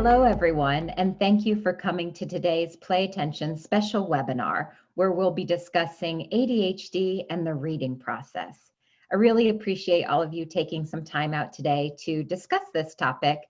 Hello, everyone, and thank you for coming to today's Play Attention special webinar, where we'll be discussing ADHD and the reading process. I really appreciate all of you taking some time out today to discuss this topic.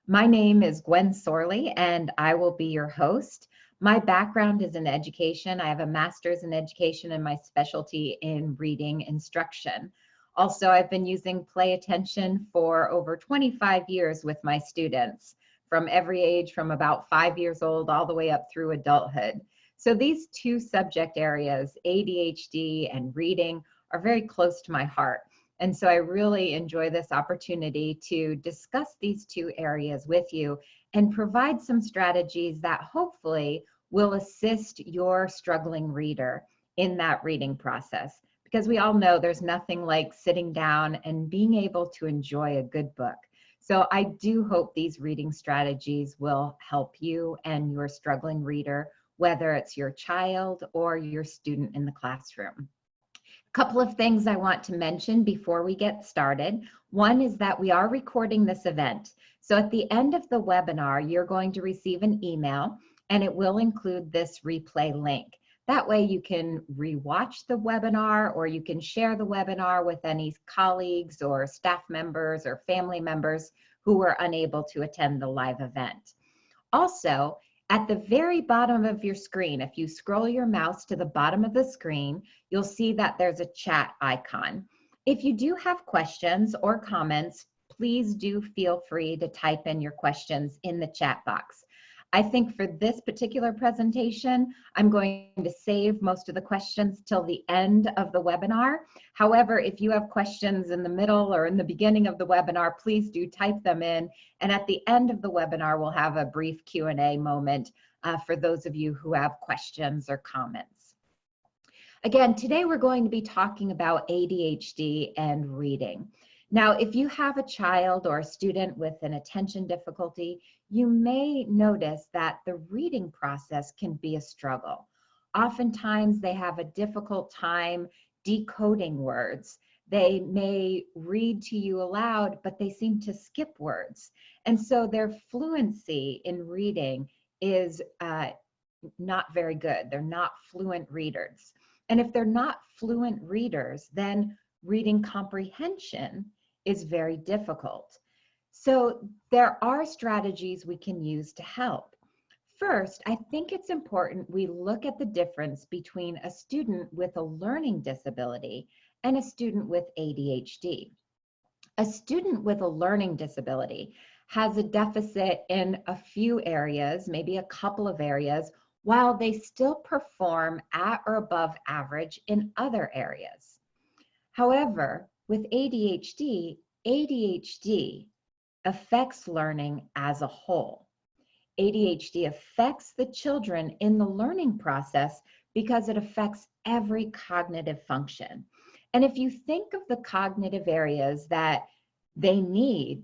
My name is Gwen Sorley, and I will be your host. My background is in education. I have a master's in education and my specialty in reading instruction. Also, I've been using Play Attention for over 25 years with my students, from every age, from about 5 years old all the way up through adulthood. So these two subject areas, ADHD and reading, are very close to my heart. And so I really enjoy this opportunity to discuss these two areas with you and provide some strategies that hopefully will assist your struggling reader in that reading process. Because we all know there's nothing like sitting down and being able to enjoy a good book. So I do hope these reading strategies will help you and your struggling reader, whether it's your child or your student in the classroom. A couple of things I want to mention before we get started. One is that we are recording this event. So at the end of the webinar, you're going to receive an email and it will include this replay link. That way you can rewatch the webinar, or you can share the webinar with any colleagues or staff members or family members who were unable to attend the live event. Also, at the very bottom of your screen, if you scroll your mouse to the bottom of the screen, you'll see that there's a chat icon. If you do have questions or comments, please do feel free to type in your questions in the chat box. I think for this particular presentation, I'm going to save most of the questions till the end of the webinar. However, if you have questions in the middle or in the beginning of the webinar, please do type them in. And at the end of the webinar, we'll have a brief Q&A moment for those of you who have questions or comments. Again, today we're going to be talking about ADHD and reading. Now, if you have a child or a student with an attention difficulty, you may notice that the reading process can be a struggle. Oftentimes, they have a difficult time decoding words. They may read to you aloud, but they seem to skip words. And so their fluency in reading is not very good. They're not fluent readers. And if they're not fluent readers, then reading comprehension is very difficult. So there are strategies we can use to help. First, I think it's important we look at the difference between a student with a learning disability and a student with ADHD. A student with a learning disability has a deficit in a few areas, maybe a couple of areas, while they still perform at or above average in other areas. However, with ADHD affects learning as a whole. ADHD affects the children in the learning process because it affects every cognitive function. And if you think of the cognitive areas that they need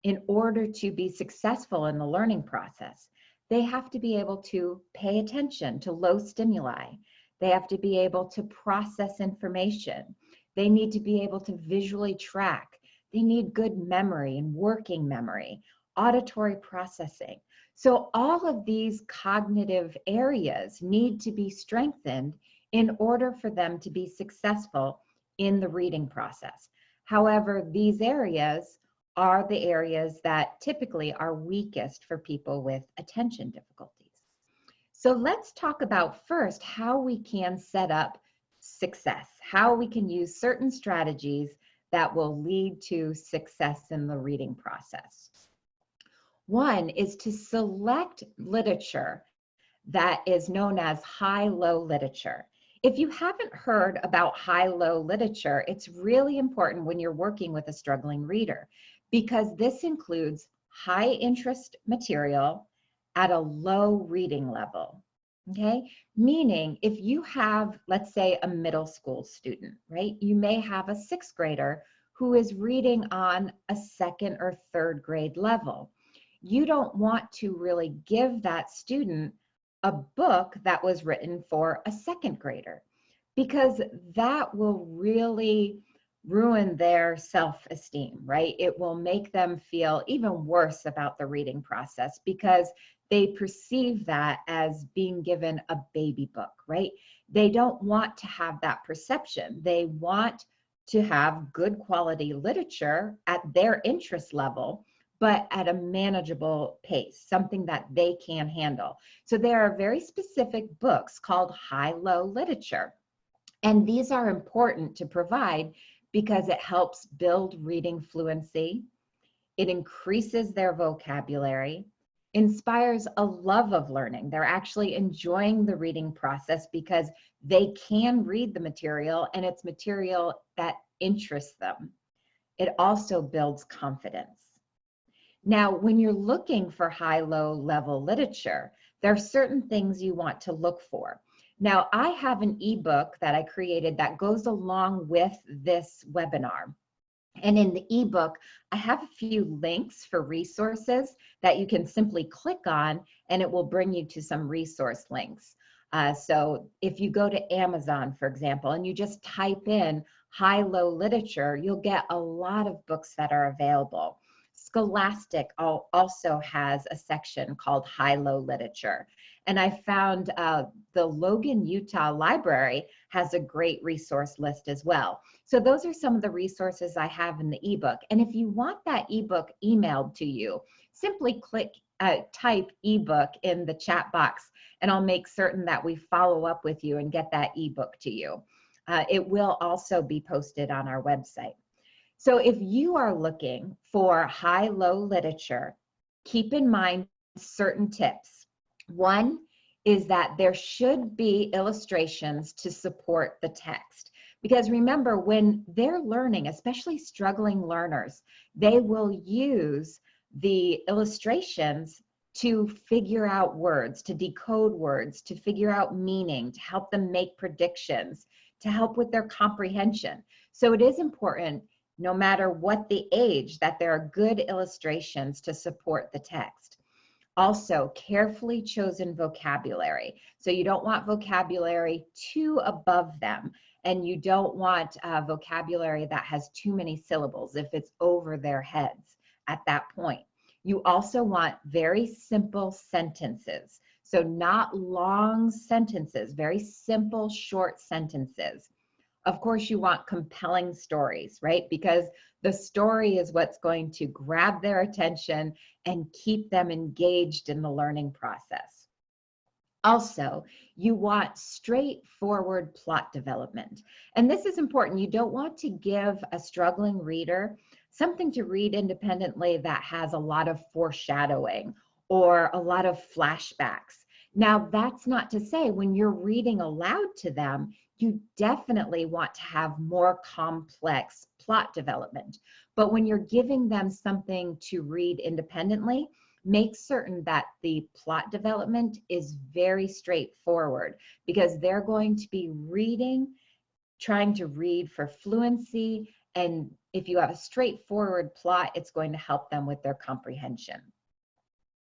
in order to be successful in the learning process, they have to be able to pay attention to low stimuli. They have to be able to process information. They need to be able to visually track. They need good memory and working memory, auditory processing. So all of these cognitive areas need to be strengthened in order for them to be successful in the reading process. However, these areas are the areas that typically are weakest for people with attention difficulties. So let's talk about first how we can set up success, how we can use certain strategies that will lead to success in the reading process. One is to select literature that is known as HighLow Literature. If you haven't heard about HighLow Literature, it's really important when you're working with a struggling reader, because this includes high interest material at a low reading level. Okay, meaning if you have, let's say, a middle school student, right? You may have a sixth grader who is reading on a second or third grade level. You don't want to really give that student a book that was written for a second grader, because that will really ruin their self-esteem, right? It will make them feel even worse about the reading process because they perceive that as being given a baby book, right? They don't want to have that perception. They want to have good quality literature at their interest level, but at a manageable pace, something that they can handle. So there are very specific books called HighLow Literature. And these are important to provide because it helps build reading fluency, it increases their vocabulary, inspires a love of learning. They're actually enjoying the reading process because they can read the material and it's material that interests them. It also builds confidence. Now, when you're looking for high-low level literature, there are certain things you want to look for. Now, I have an ebook that I created that goes along with this webinar. And in the ebook, I have a few links for resources that you can simply click on, and it will bring you to some resource links. So if you go to Amazon, for example, and you just type in high-low literature, you'll get a lot of books that are available. Scholastic also has a section called high-low literature. And I found the Logan, Utah Library has a great resource list as well. So those are some of the resources I have in the ebook. And if you want that ebook emailed to you, simply type ebook in the chat box, and I'll make certain that we follow up with you and get that ebook to you. It will also be posted on our website. So if you are looking for high-low literature, keep in mind certain tips. One is that there should be illustrations to support the text. Because remember, when they're learning, especially struggling learners, they will use the illustrations to figure out words, to decode words, to figure out meaning, to help them make predictions, to help with their comprehension. So it is important, no matter what the age, that there are good illustrations to support the text. Also, carefully chosen vocabulary. So you don't want vocabulary too above them, and you don't want vocabulary that has too many syllables if it's over their heads at that point. You also want very simple sentences. So not long sentences, very simple, short sentences. Of course, you want compelling stories, right? Because the story is what's going to grab their attention and keep them engaged in the learning process. Also, you want straightforward plot development. And this is important. You don't want to give a struggling reader something to read independently that has a lot of foreshadowing or a lot of flashbacks. Now, that's not to say when you're reading aloud to them, you definitely want to have more complex plot development. But when you're giving them something to read independently, make certain that the plot development is very straightforward, because they're going to be reading, trying to read for fluency. And if you have a straightforward plot, it's going to help them with their comprehension.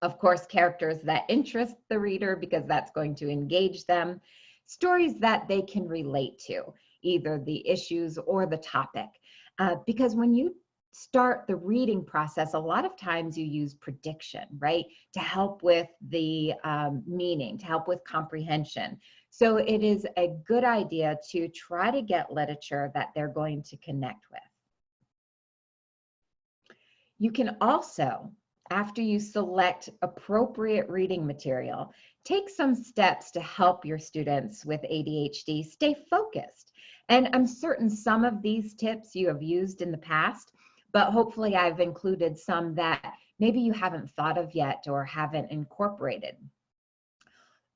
Of course, characters that interest the reader, because that's going to engage them. Stories that they can relate to, either the issues or the topic. Because when you start the reading process, a lot of times you use prediction, right? To help with the meaning, to help with comprehension. So it is a good idea to try to get literature that they're going to connect with. You can also, after you select appropriate reading material, take some steps to help your students with ADHD stay focused. And I'm certain some of these tips you have used in the past, but hopefully I've included some that maybe you haven't thought of yet or haven't incorporated.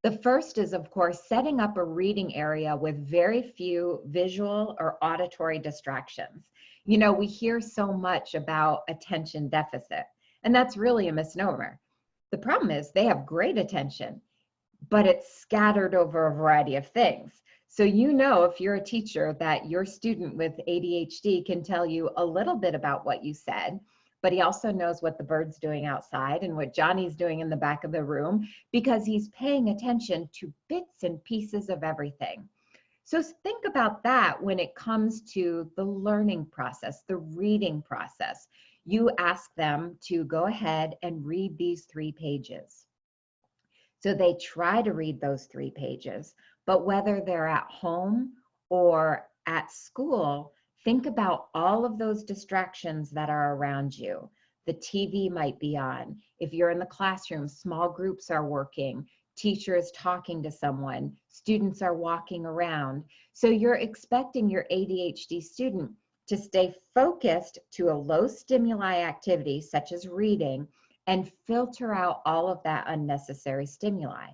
The first is, of course, setting up a reading area with very few visual or auditory distractions. You know, we hear so much about attention deficit, and that's really a misnomer. The problem is they have great attention, but it's scattered over a variety of things. So you know, if you're a teacher, that your student with ADHD can tell you a little bit about what you said, but he also knows what the bird's doing outside and what Johnny's doing in the back of the room, because he's paying attention to bits and pieces of everything. So think about that when it comes to the learning process, the reading process. You ask them to go ahead and read these 3 pages. So they try to read those 3 pages, but whether they're at home or at school, think about all of those distractions that are around you. The TV might be on. If you're in the classroom, small groups are working, teacher is talking to someone, students are walking around. So you're expecting your ADHD student to stay focused to a low stimuli activity such as reading and filter out all of that unnecessary stimuli,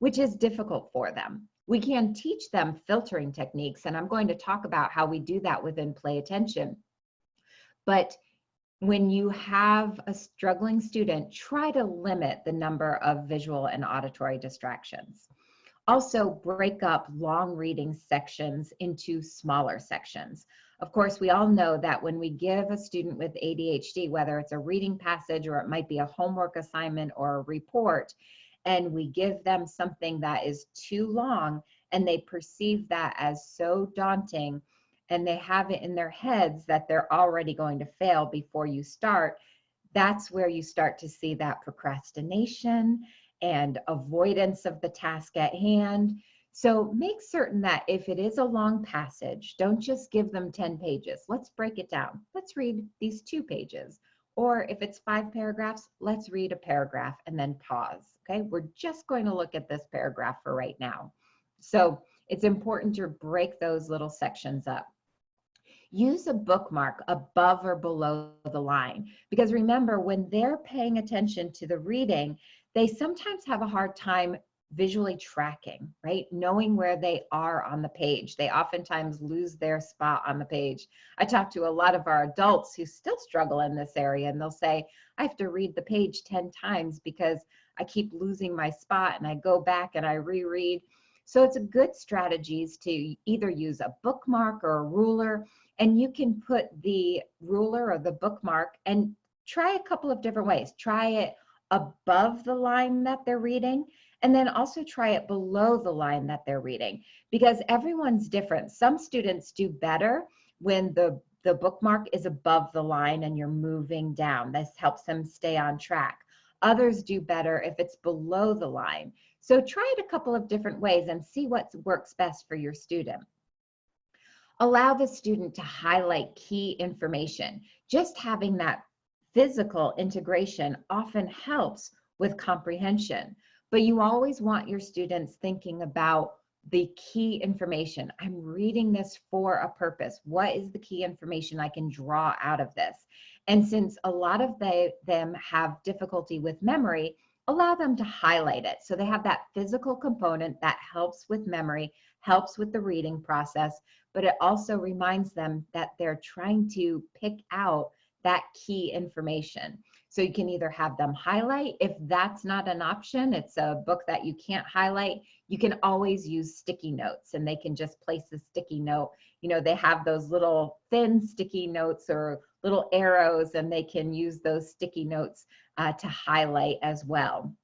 which is difficult for them. We can teach them filtering techniques, and I'm going to talk about how we do that within Play Attention. But when you have a struggling student, try to limit the number of visual and auditory distractions. Also, break up long reading sections into smaller sections. Of course, we all know that when we give a student with ADHD, whether it's a reading passage or it might be a homework assignment or a report, and we give them something that is too long and they perceive that as so daunting and they have it in their heads that they're already going to fail before you start, that's where you start to see that procrastination and avoidance of the task at hand. So make certain that if it is a long passage, don't just give them 10 pages. Let's break it down. Let's read these 2 pages. Or if it's 5 paragraphs, let's read a paragraph and then pause. Okay, we're just going to look at this paragraph for right now. So it's important to break those little sections up. Use a bookmark above or below the line, because remember, when they're paying attention to the reading, they sometimes have a hard time visually tracking, right? Knowing where they are on the page. They oftentimes lose their spot on the page. I talk to a lot of our adults who still struggle in this area, and they'll say, I have to read the page 10 times because I keep losing my spot, and I go back and I reread. So it's a good strategy to either use a bookmark or a ruler, and you can put the ruler or the bookmark and try a couple of different ways. Try it above the line that they're reading, and then also try it below the line that they're reading, because everyone's different. Some students do better when the bookmark is above the line and you're moving down. This helps them stay on track. Others do better if it's below the line. So try it a couple of different ways and see what works best for your student. Allow the student to highlight key information. Just having that physical integration often helps with comprehension, but you always want your students thinking about the key information. I'm reading this for a purpose. What is the key information I can draw out of this? And since a lot of them have difficulty with memory, allow them to highlight it. So they have that physical component that helps with memory, helps with the reading process, but it also reminds them that they're trying to pick out that key information. So you can either have them highlight. If that's not an option, it's a book that you can't highlight, you can always use sticky notes, and they can just place a sticky note. You know, they have those little thin sticky notes or little arrows, and they can use those sticky notes to highlight as well.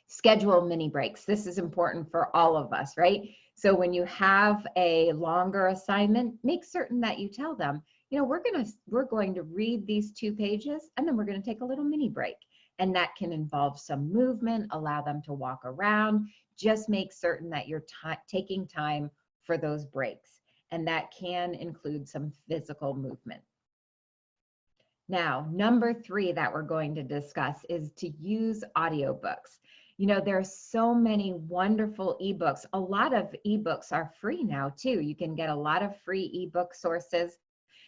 Schedule mini breaks. This is important for all of us, right? So when you have a longer assignment, make certain that you tell them, you know, we're going to read these 2 pages and then we're going to take a little mini break. And that can involve some movement, allow them to walk around. Just make certain that you're taking time for those breaks. And that can include some physical movement. Now, number 3 that we're going to discuss is to use audiobooks. You know, there are so many wonderful ebooks. A lot of ebooks are free now too. You can get a lot of free ebook sources,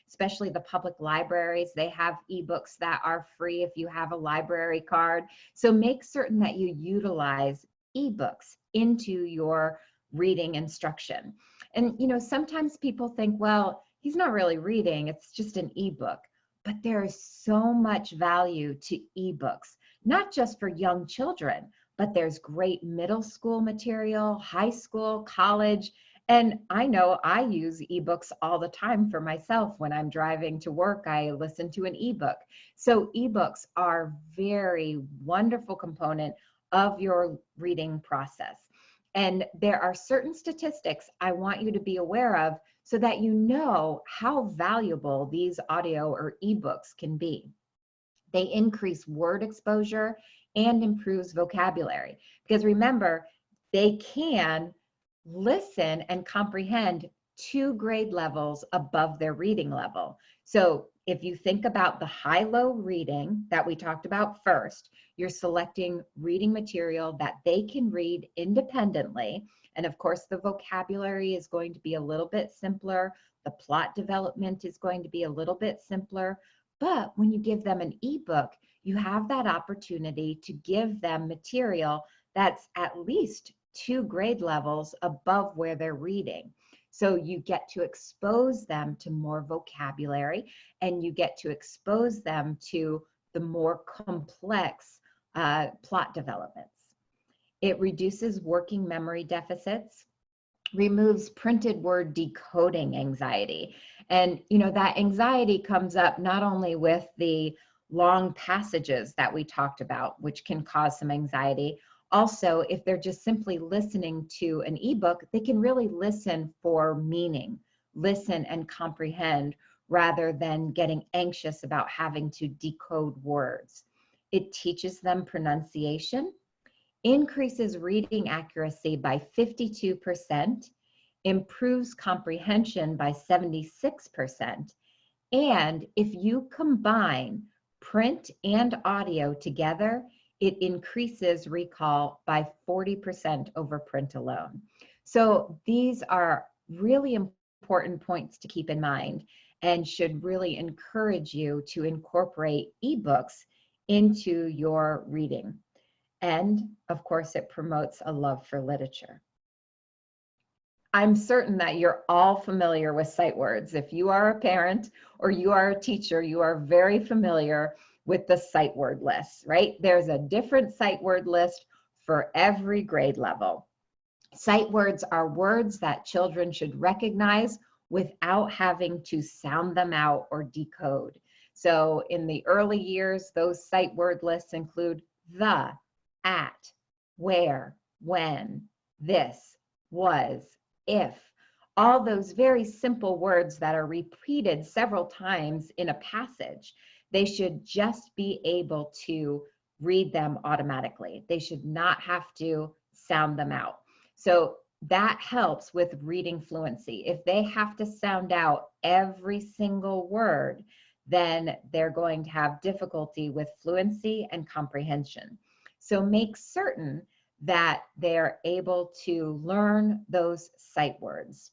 especially the public libraries. They have ebooks that are free if you have a library card. So make certain that you utilize ebooks into your reading instruction. And, you know, sometimes people think, well, he's not really reading, it's just an ebook. But there is so much value to ebooks, not just for young children, but there's great middle school material, high school, college. And I know I use ebooks all the time for myself. When I'm driving to work, I listen to an ebook. So ebooks are very wonderful component of your reading process. And there are certain statistics I want you to be aware of so that you know how valuable these audio or ebooks can be. They increase word exposure and improves vocabulary. Because remember, they can listen and comprehend 2 grade levels above their reading level. So if you think about the high-low reading that we talked about first, you're selecting reading material that they can read independently. And of course, the vocabulary is going to be a little bit simpler. The plot development is going to be a little bit simpler. But when you give them an ebook, you have that opportunity to give them material that's at least 2 grade levels above where they're reading. So you get to expose them to more vocabulary, and you get to expose them to the more complex plot developments. It reduces working memory deficits, removes printed word decoding anxiety. And that anxiety comes up not only with the long passages that we talked about, which can cause some anxiety. Also, if they're just simply listening to an ebook, they can really listen for meaning, listen and comprehend, rather than getting anxious about having to decode words. It teaches them pronunciation, increases reading accuracy by 52%, improves comprehension by 76%, and if you combine print and audio together, it increases recall by 40% over print alone. So these are really important points to keep in mind and should really encourage you to incorporate ebooks into your reading. And of course, it promotes a love for literature. I'm certain that you're all familiar with sight words. If you are a parent or you are a teacher, you are very familiar with the sight word list, right? There's a different sight word list for every grade level. Sight words are words that children should recognize without having to sound them out or decode. So in the early years, those sight word lists include the, at, where, when, this, was, if, all those very simple words that are repeated several times in a passage. They should just be able to read them automatically. They should not have to sound them out. So that helps with reading fluency. If they have to sound out every single word, then they're going to have difficulty with fluency and comprehension. So make certain that they're able to learn those sight words.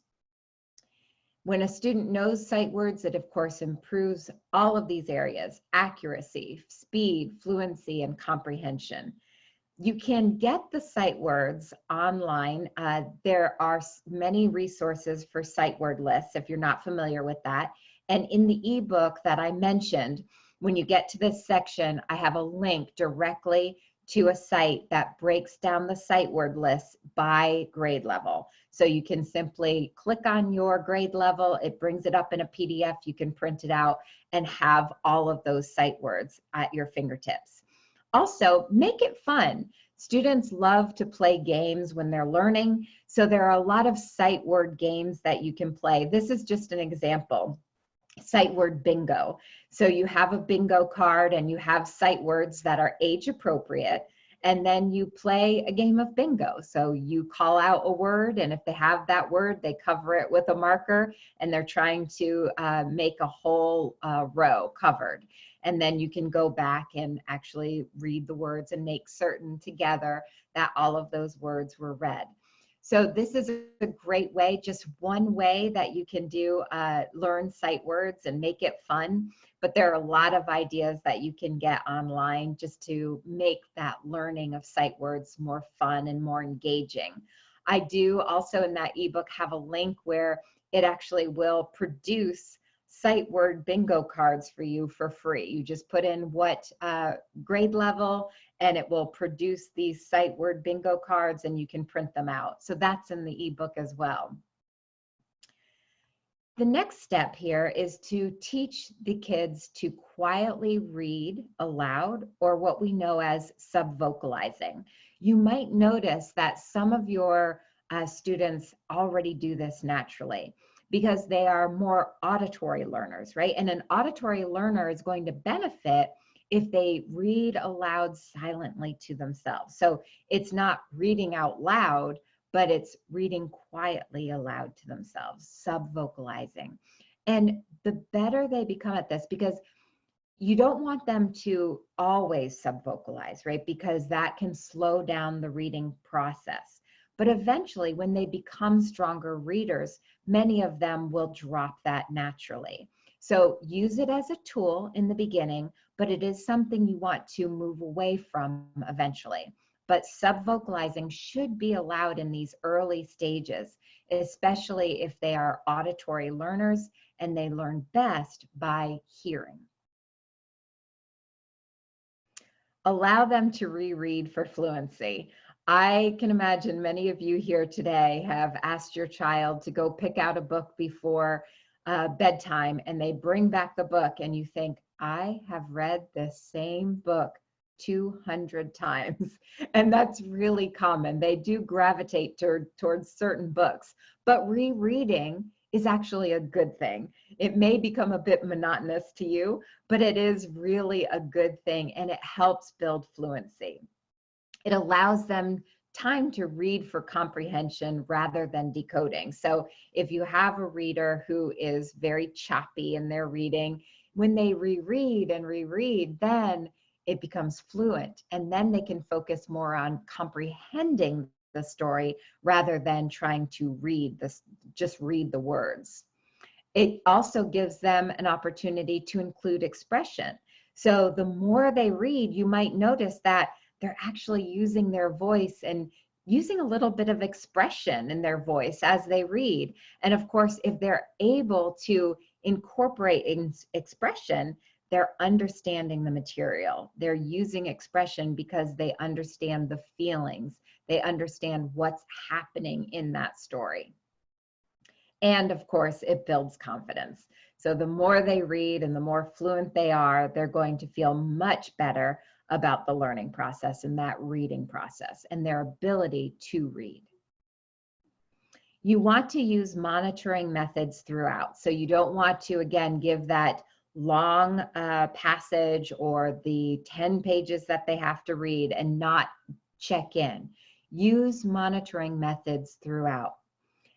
When a student knows sight words, it of course improves all of these areas: accuracy, speed, fluency, and comprehension. You can get the sight words online. There are many resources for sight word lists if you're not familiar with that. And in the ebook that I mentioned, when you get to this section, I have a link directly to a site that breaks down the sight word list by grade level. So you can simply click on your grade level, it brings it up in a PDF, you can print it out and have all of those sight words at your fingertips. Also, make it fun. Students love to play games when they're learning, so there are a lot of sight word games that you can play. This is just an example. Sight word bingo. So you have a bingo card and you have sight words that are age appropriate, and then you play a game of bingo. So you call out a word, and if they have that word, they cover it with a marker, and they're trying to make a whole row covered. And then you can go back and actually read the words and make certain together that all of those words were read. So this is a great way, just one way that you can do learn sight words and make it fun. But there are a lot of ideas that you can get online just to make that learning of sight words more fun and more engaging. I do also in that ebook have a link where it actually will produce sight word bingo cards for you for free. You just put in what grade level and it will produce these sight word bingo cards and you can print them out. So that's in the ebook as well. The next step here is to teach the kids to quietly read aloud, or what we know as subvocalizing. You might notice that some of your students already do this naturally because they are more auditory learners, right? And an auditory learner is going to benefit if they read aloud silently to themselves. So it's not reading out loud, but it's reading quietly aloud to themselves, subvocalizing. And the better they become at this, because you don't want them to always subvocalize, right? Because that can slow down the reading process. But eventually, when they become stronger readers, many of them will drop that naturally. So use it as a tool in the beginning, but it is something you want to move away from eventually. But subvocalizing should be allowed in these early stages, especially if they are auditory learners and they learn best by hearing. Allow them to reread for fluency. I can imagine many of you here today have asked your child to go pick out a book before bedtime, and they bring back the book and you think, I have read this same book 200 times. And that's really common. They do gravitate towards certain books, but rereading is actually a good thing. It may become a bit monotonous to you, but it is really a good thing, and it helps build fluency. It allows them time to read for comprehension rather than decoding. So if you have a reader who is very choppy in their reading, when they reread and reread, then it becomes fluent, and then they can focus more on comprehending the story rather than trying to read this, just read the words. It also gives them an opportunity to include expression. So the more they read, you might notice that they're actually using their voice and using a little bit of expression in their voice as they read. And of course, if they're able to incorporate expression, they're understanding the material. They're using expression because they understand the feelings. They understand what's happening in that story. And of course, it builds confidence. So the more they read and the more fluent they are, they're going to feel much better about the learning process and that reading process and their ability to read. You want to use monitoring methods throughout. So you don't want to, again, give that long passage or the 10 pages that they have to read and not check in. Use monitoring methods throughout.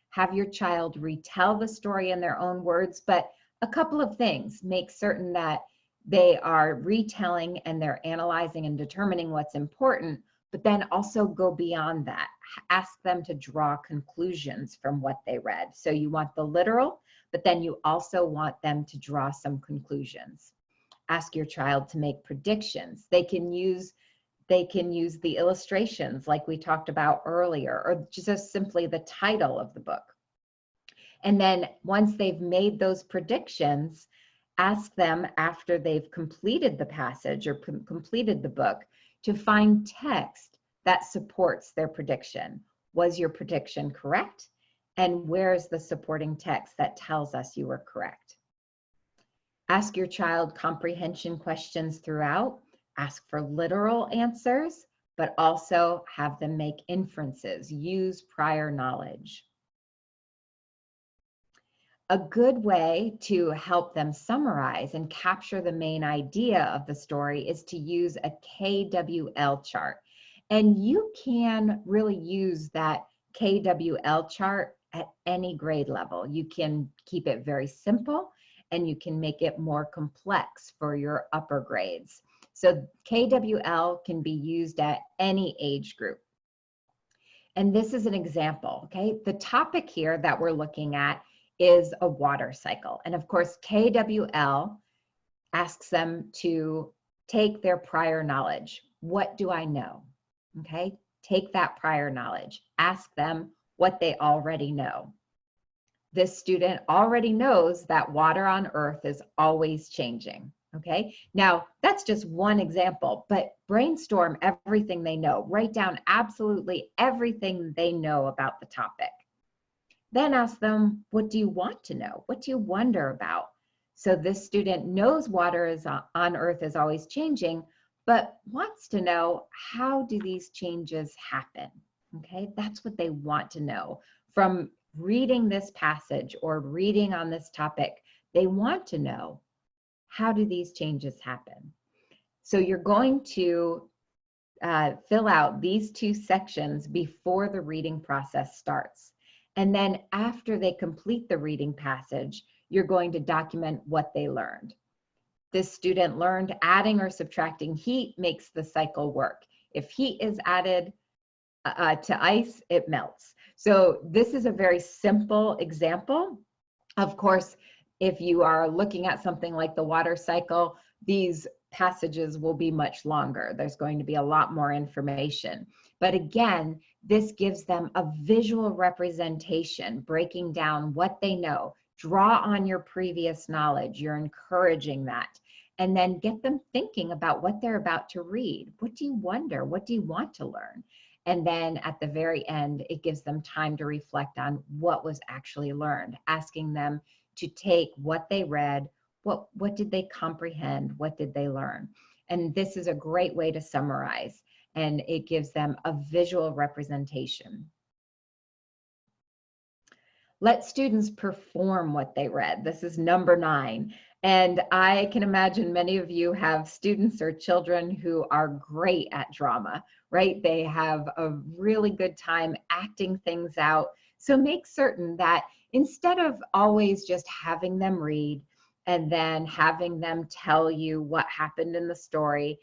Have your child retell the story in their own words, but a couple of things. Make certain that they are retelling and they're analyzing and determining what's important, but then also go beyond that. Ask them to draw conclusions from what they read. So you want the literal, but then you also want them to draw some conclusions. Ask your child to make predictions. They can use the illustrations like we talked about earlier, or just simply the title of the book. And then once they've made those predictions, ask them after they've completed the passage or completed the book to find text that supports their prediction. Was your prediction correct? And where's the supporting text that tells us you were correct? Ask your child comprehension questions throughout. Ask for literal answers, but also have them make inferences. Use prior knowledge. A good way to help them summarize and capture the main idea of the story is to use a KWL chart. And you can really use that KWL chart at any grade level. You can keep it very simple and you can make it more complex for your upper grades. So KWL can be used at any age group. And this is an example, okay? The topic here that we're looking at is a water cycle. And of course, KWL asks them to take their prior knowledge. What do I know? Okay, take that prior knowledge. Ask them what they already know. This student already knows that water on Earth is always changing. Okay, now that's just one example, but brainstorm everything they know. Write down absolutely everything they know about the topic. Then ask them, what do you want to know? What do you wonder about? So this student knows water is on Earth is always changing, but wants to know, how do these changes happen? Okay, that's what they want to know. From reading this passage or reading on this topic, they want to know, how do these changes happen? So you're going to fill out these two sections before the reading process starts. And then after they complete the reading passage, you're going to document what they learned. This student learned adding or subtracting heat makes the cycle work. If heat is added to ice, it melts. So this is a very simple example. Of course, if you are looking at something like the water cycle, these passages will be much longer. There's going to be a lot more information. But again, this gives them a visual representation, breaking down what they know. Draw on your previous knowledge. You're encouraging that. And then get them thinking about what they're about to read. What do you wonder? What do you want to learn? And then at the very end, it gives them time to reflect on what was actually learned, asking them to take what they read, what did they comprehend, what did they learn? And this is a great way to summarize, and it gives them a visual representation. Let students perform what they read. This is number 9. And I can imagine many of you have students or children who are great at drama, right? They have a really good time acting things out. So make certain that instead of always just having them read and then having them tell you what happened in the story,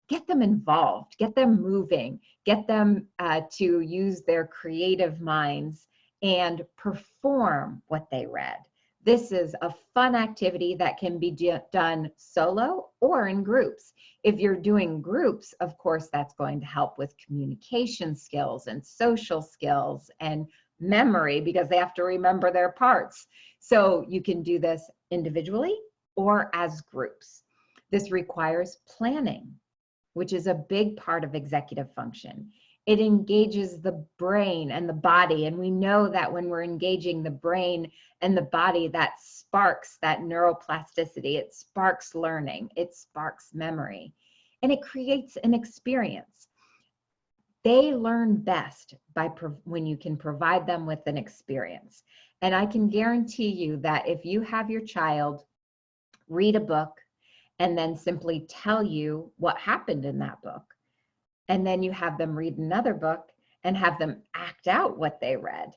get them involved, get them moving, get them to use their creative minds and perform what they read. This is a fun activity that can be done solo or in groups. If you're doing groups, of course, that's going to help with communication skills and social skills and memory, because they have to remember their parts. So you can do this individually or as groups. This requires planning, which is a big part of executive function. It engages the brain and the body. And we know that when we're engaging the brain and the body, that sparks that neuroplasticity. It sparks learning. It sparks memory. And it creates an experience. They learn best when you can provide them with an experience. And I can guarantee you that if you have your child read a book and then simply tell you what happened in that book, and then you have them read another book and have them act out what they read.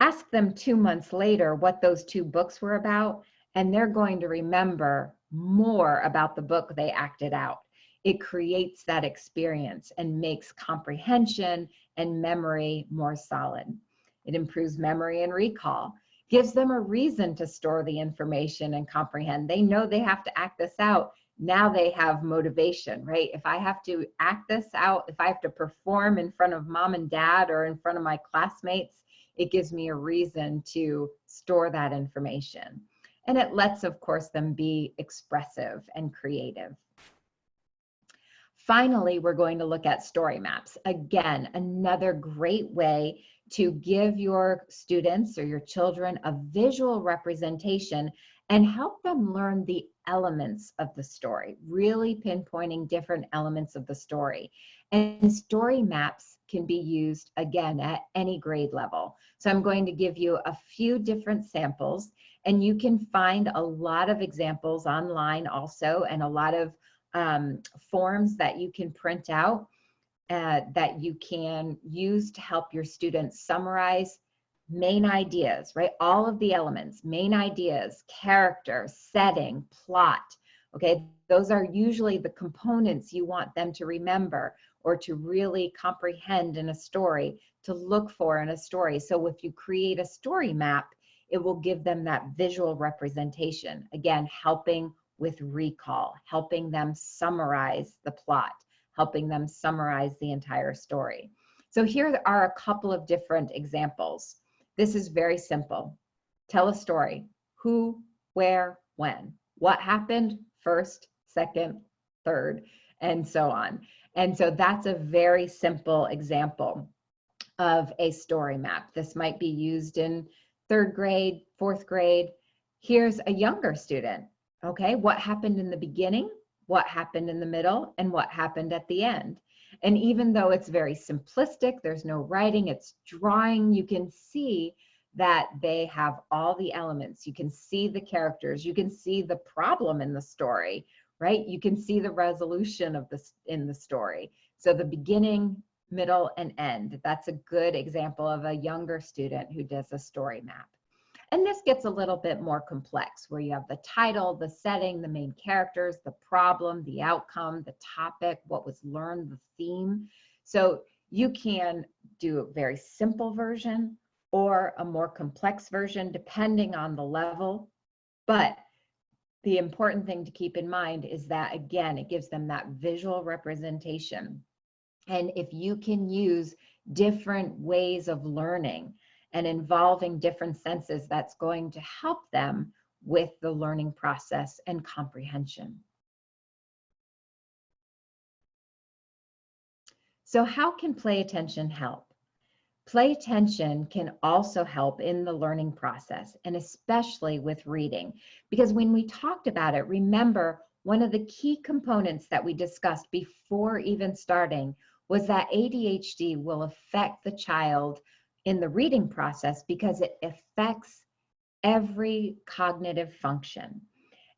Ask them 2 months later what those 2 books were about, and they're going to remember more about the book they acted out. It creates that experience and makes comprehension and memory more solid. It improves memory and recall, gives them a reason to store the information and comprehend. They know they have to act this out. Now they have motivation, right? If I have to act this out, if I have to perform in front of mom and dad or in front of my classmates, it gives me a reason to store that information. And it lets, of course, them be expressive and creative. Finally, we're going to look at story maps. Again, another great way to give your students or your children a visual representation and help them learn the elements of the story, really pinpointing different elements of the story. And story maps can be used, again, at any grade level. So I'm going to give you a few different samples, and you can find a lot of examples online also, and a lot of forms that you can print out that you can use to help your students summarize main ideas, right? All of the elements, main ideas, character, setting, plot, okay? Those are usually the components you want them to remember or to really comprehend in a story, to look for in a story. So if you create a story map, it will give them that visual representation. Again, helping with recall, helping them summarize the plot, helping them summarize the entire story. So here are a couple of different examples. This is very simple. Tell a story. Who, where, when. What happened first, second, third, and so on. And so that's a very simple example of a story map. This might be used in third grade, fourth grade. Here's a younger student. Okay, what happened in the beginning, what happened in the middle, and what happened at the end. And even though it's very simplistic, there's no writing, it's drawing, you can see that they have all the elements. You can see the characters, you can see the problem in the story, right? You can see the resolution of this in the story. So the beginning, middle, and end. That's a good example of a younger student who does a story map. And this gets a little bit more complex, where you have the title, the setting, the main characters, the problem, the outcome, the topic, what was learned, the theme. So you can do a very simple version or a more complex version, depending on the level. But the important thing to keep in mind is that, again, it gives them that visual representation. And if you can use different ways of learning and involving different senses, that's going to help them with the learning process and comprehension. So how can play attention help? Play attention can also help in the learning process, and especially with reading, because when we talked about it, remember, one of the key components that we discussed before even starting was that ADHD will affect the child in the reading process because it affects every cognitive function.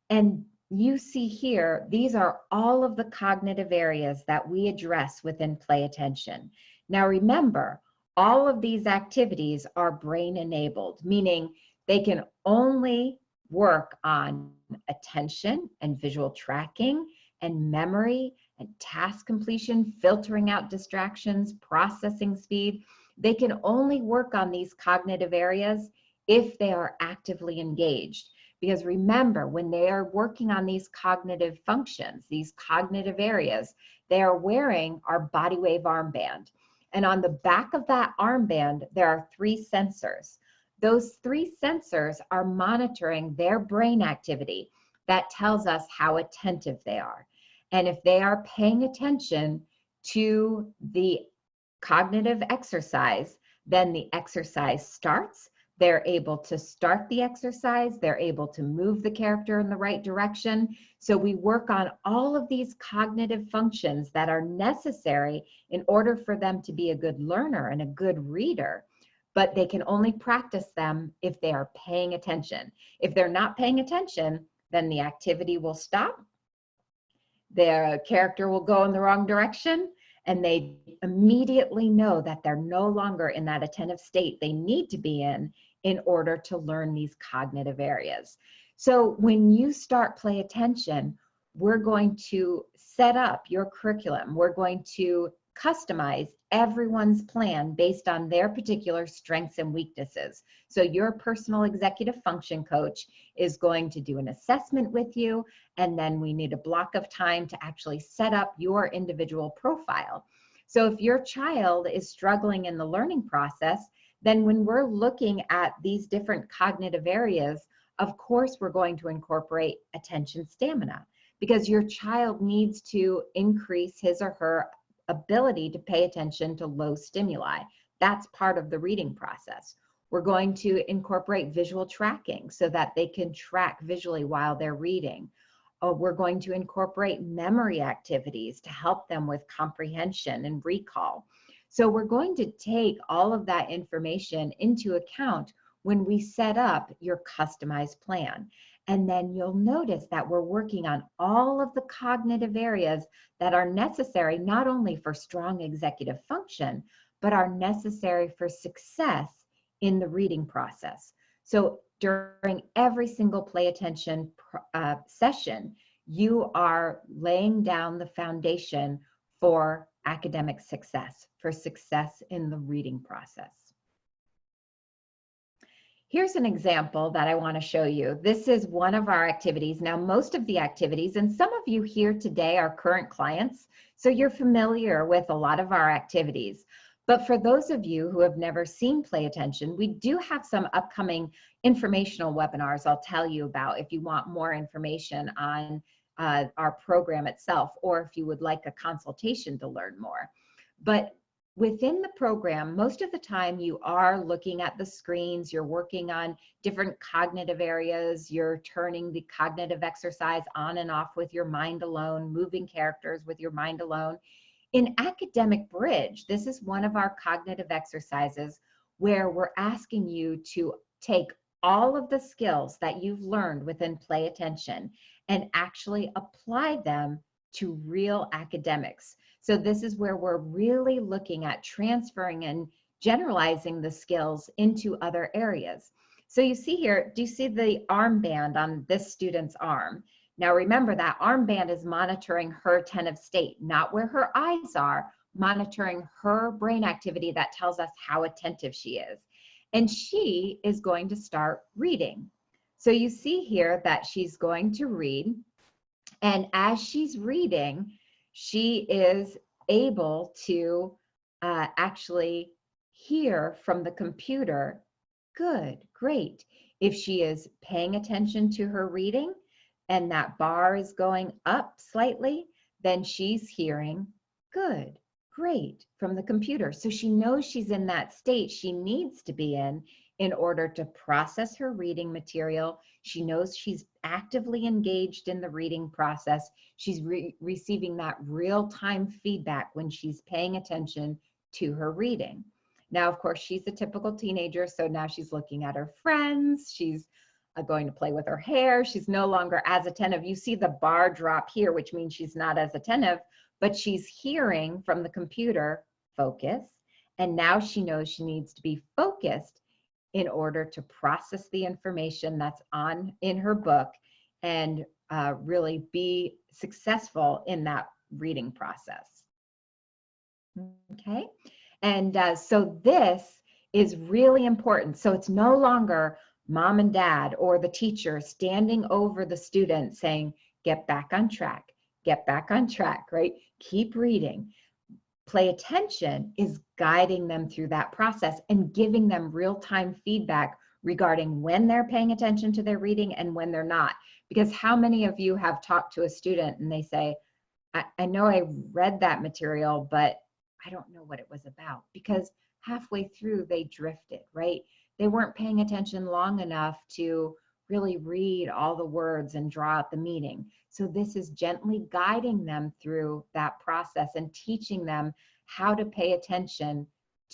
And you see here, these are all of the cognitive areas that we address within play attention. Now remember, all of these activities are brain enabled, meaning they can only work on attention and visual tracking and memory and task completion, filtering out distractions, processing speed. They can only work on these cognitive areas if they are actively engaged. Because remember, when they are working on these cognitive functions, these cognitive areas, they are wearing our body wave armband. And on the back of that armband, there are 3 sensors. Those 3 sensors are monitoring their brain activity. That tells us how attentive they are. And if they are paying attention to the cognitive exercise, then the exercise starts. They're able to start the exercise. They're able to move the character in the right direction. So we work on all of these cognitive functions that are necessary in order for them to be a good learner and a good reader. But they can only practice them if they are paying attention. If they're not paying attention, then the activity will stop. Their character will go in the wrong direction, and they immediately know that they're no longer in that attentive state they need to be in order to learn these cognitive areas. So when you start play attention, we're going to set up your curriculum. We're going to customize everyone's plan based on their particular strengths and weaknesses. So your personal executive function coach is going to do an assessment with you, and then we need a block of time to actually set up your individual profile. So if your child is struggling in the learning process, then when we're looking at these different cognitive areas, of course, we're going to incorporate attention stamina, because your child needs to increase his or her ability to pay attention to low stimuli. That's part of the reading process. We're going to incorporate visual tracking so that they can track visually while they're reading. We're going to incorporate memory activities to help them with comprehension and recall. So we're going to take all of that information into account when we set up your customized plan. And then you'll notice that we're working on all of the cognitive areas that are necessary not only for strong executive function, but are necessary for success in the reading process. So during every single play attention session, you are laying down the foundation for academic success, for success in the reading process. Here's an example that I want to show you. This is one of our activities. Now, most of the activities, and some of you here today are current clients, so you're familiar with a lot of our activities. But for those of you who have never seen Play Attention, we do have some upcoming informational webinars I'll tell you about if you want more information on our program itself, or if you would like a consultation to learn more. But within the program, most of the time you are looking at the screens, you're working on different cognitive areas, you're turning the cognitive exercise on and off with your mind alone, moving characters with your mind alone. In Academic Bridge, this is one of our cognitive exercises where we're asking you to take all of the skills that you've learned within Play Attention and actually apply them to real academics. So this is where we're really looking at transferring and generalizing the skills into other areas. So you see here, do you see the armband on this student's arm? Now remember, that armband is monitoring her attentive state, not where her eyes are, monitoring her brain activity that tells us how attentive she is. And she is going to start reading. So you see here that she's going to read, and as she's reading, she is able to actually hear from the computer, good, great. If she is paying attention to her reading and that bar is going up slightly, then she's hearing, good, great, from the computer. So she knows she's in that state she needs to be in order to process her reading material. She knows she's actively engaged in the reading process. She's receiving that real-time feedback when she's paying attention to her reading. Now, of course, she's a typical teenager, so now she's looking at her friends. She's going to play with her hair. She's no longer as attentive. You see the bar drop here, which means she's not as attentive, but she's hearing from the computer, focus, and now she knows she needs to be focused in order to process the information that's in her book and really be successful in that reading process. Okay, and so this is really important. So it's no longer mom and dad or the teacher standing over the student saying, get back on track, right? Keep reading. Play Attention is guiding them through that process and giving them real-time feedback regarding when they're paying attention to their reading and when they're not. Because how many of you have talked to a student and they say, I know I read that material, but I don't know what it was about, because halfway through they drifted, right? They weren't paying attention long enough to really read all the words and draw out the meaning. So this is gently guiding them through that process and teaching them how to pay attention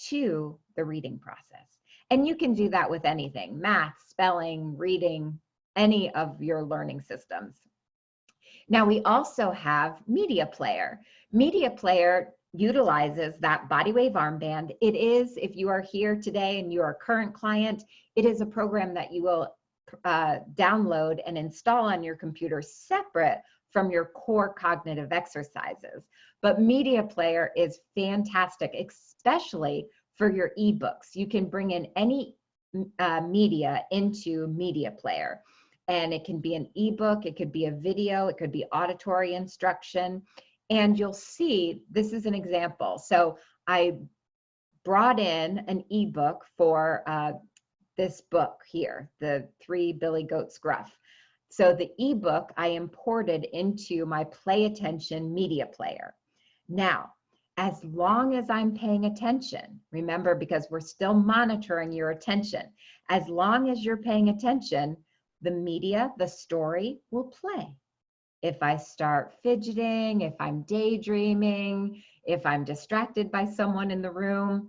to the reading process. And you can do that with anything, math, spelling, reading, any of your learning systems. Now we also have Media Player. Media Player utilizes that body wave armband. It is, if you are here today and you are a current client, it is a program that you will download and install on your computer separate from your core cognitive exercises. But Media Player is fantastic, especially for your ebooks. You can bring in any media into Media Player. And it can be an ebook, it could be a video, it could be auditory instruction. And you'll see, this is an example. So I brought in an ebook for this book here, The 3 Billy Goats Gruff. So the ebook I imported into my Play Attention Media Player. Now, as long as I'm paying attention, remember, because we're still monitoring your attention, as long as you're paying attention, the media, the story will play. If I start fidgeting, if I'm daydreaming, if I'm distracted by someone in the room,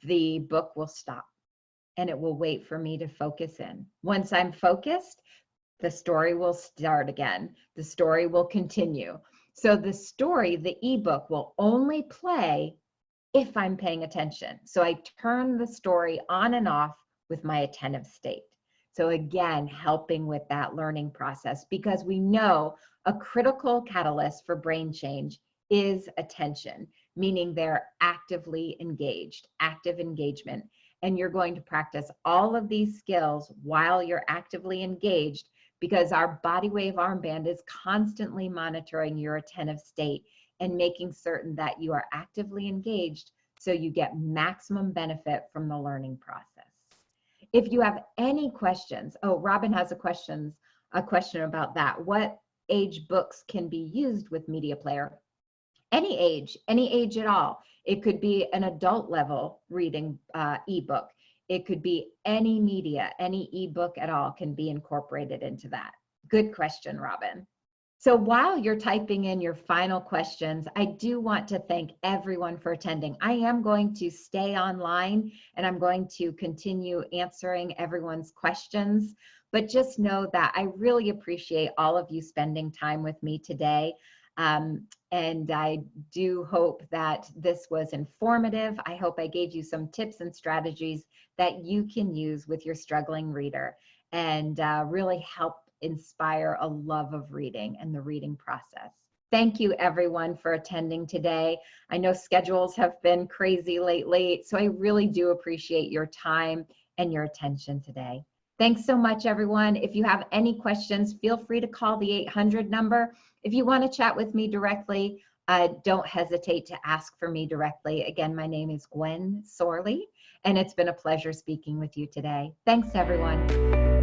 the book will stop and it will wait for me to focus in. Once I'm focused, the story will start again. The story will continue. So the story, the ebook, will only play if I'm paying attention. So I turn the story on and off with my attentive state. So again, helping with that learning process, because we know a critical catalyst for brain change is attention, meaning they're actively engaged, active engagement. And you're going to practice all of these skills while you're actively engaged, because our body wave armband is constantly monitoring your attentive state and making certain that you are actively engaged so you get maximum benefit from the learning process. If you have any questions, oh, Robin has a question about that. What age books can be used with Media Player? any age at all. It could be an adult level reading ebook. It could be any media, any ebook at all can be incorporated into that. Good question, Robin. So while you're typing in your final questions, I do want to thank everyone for attending. I am going to stay online and I'm going to continue answering everyone's questions, but just know that I really appreciate all of you spending time with me today. And I do hope that this was informative. I hope I gave you some tips and strategies that you can use with your struggling reader and really help inspire a love of reading and the reading process. Thank you everyone for attending today. I know schedules have been crazy lately, so I really do appreciate your time and your attention today. Thanks so much, everyone. If you have any questions, feel free to call the 800 number. If you want to chat with me directly, don't hesitate to ask for me directly. Again, my name is Gwen Sorley, and it's been a pleasure speaking with you today. Thanks, everyone.